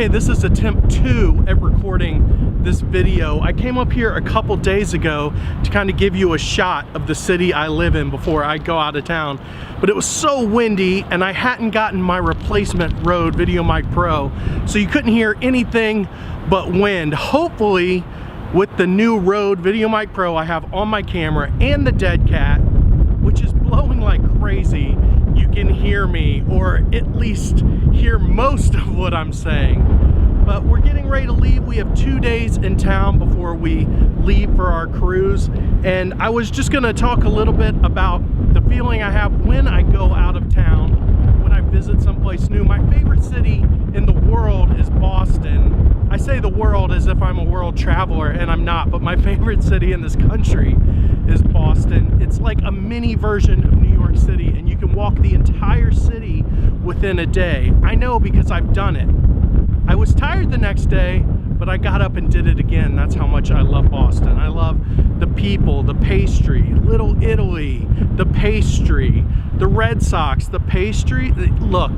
Okay, this is attempt 2 at recording this video. I came up here a couple days ago to kind of give you a shot of the city I live in before I go out of town. But it was so windy and I hadn't gotten my replacement Rode VideoMic Pro, so you couldn't hear anything but wind. Hopefully, with the new Rode VideoMic Pro I have on my camera and the dead cat, which is blowing like crazy, you can hear me, or at least hear most of what I'm saying. But we're getting ready to leave. We have 2 days in town before we leave for our cruise. And I was just gonna talk a little bit about the feeling I have when I go out of town, when I visit someplace new. My favorite city in the world is Boston. I say the world as if I'm a world traveler, and I'm not, but my favorite city in this country is Boston. It's like a mini version of New York City, and you can walk the entire city within a day. I know because I've done it. I was tired the next day, but I got up and did it again. That's how much I love Boston. I love the people, the pastry, Little Italy, the pastry, the Red Sox, the pastry. Look,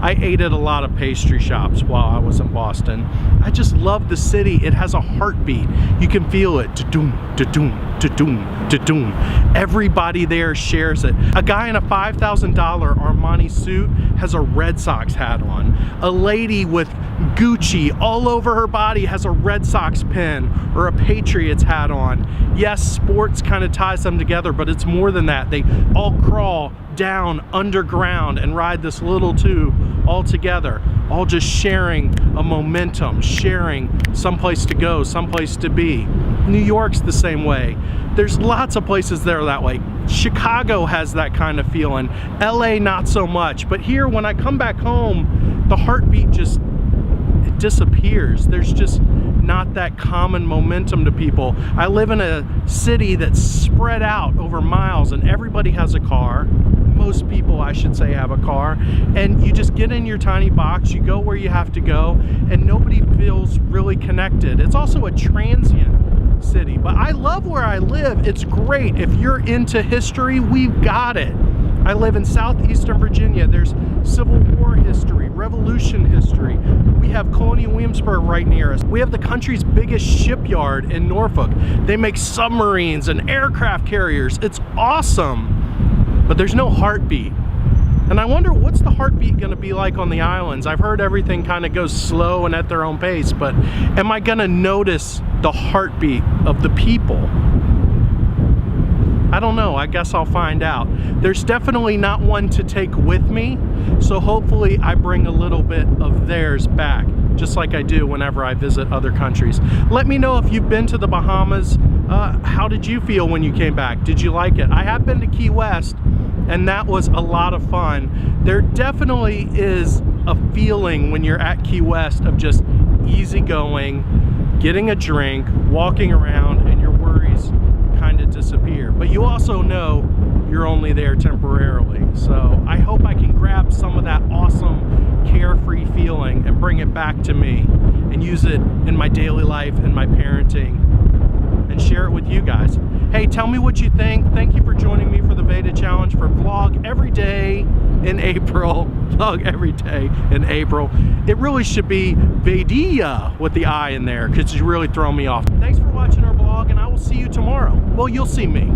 I ate at a lot of pastry shops while I was in Boston. I just love the city. It has a heartbeat. You can feel it. Da-doom, da-doom, da-doom, da-doom. Everybody there shares it. A guy in a $5,000 Armani suit has a Red Sox hat on. A lady with Gucci all over her body has a Red Sox pin or a Patriots hat on. Yes, sports kind of ties them together, but it's more than that. They all crawl down underground and ride this little tube all together, all just sharing a momentum, sharing someplace to go, someplace to be. New York's the same way. There's lots of places that are that way. Chicago has that kind of feeling. LA not so much, but here when I come back home, the heartbeat just disappears. There's just not that common momentum to people. I live in a city that's spread out over miles and everybody has a car. Most people, I should say, have a car, and you just get in your tiny box, you go where you have to go, and nobody feels really connected. It's also a transient city, but I love where I live. It's great. If you're into history, we've got it. I live in southeastern Virginia. There's Civil War history, Revolution history. We have Colonial Williamsburg right near us. We have the country's biggest shipyard in Norfolk. They make submarines and aircraft carriers. It's awesome. But there's no heartbeat. And I wonder, what's the heartbeat gonna be like on the islands? I've heard everything kind of goes slow and at their own pace, but am I gonna notice the heartbeat of the people? I don't know, I guess I'll find out. There's definitely not one to take with me, so hopefully I bring a little bit of theirs back, just like I do whenever I visit other countries. Let me know if you've been to the Bahamas. How did you feel when you came back? Did you like it? I have been to Key West, and that was a lot of fun. There definitely is a feeling when you're at Key West of just easygoing, getting a drink, walking around, and your worries kind of disappear. But you also know you're only there temporarily. So I hope I can grab some of that awesome carefree feeling and bring it back to me and use it in my daily life and my parenting and share it with you guys. Hey, tell me what you think. Thank you for joining me for the Veda Challenge for Vlog Every Day in April. Vlog Every Day in April. It really should be Vedia with the I in there because you really throw me off. Thanks for watching our vlog, and I will see you tomorrow. Well, you'll see me.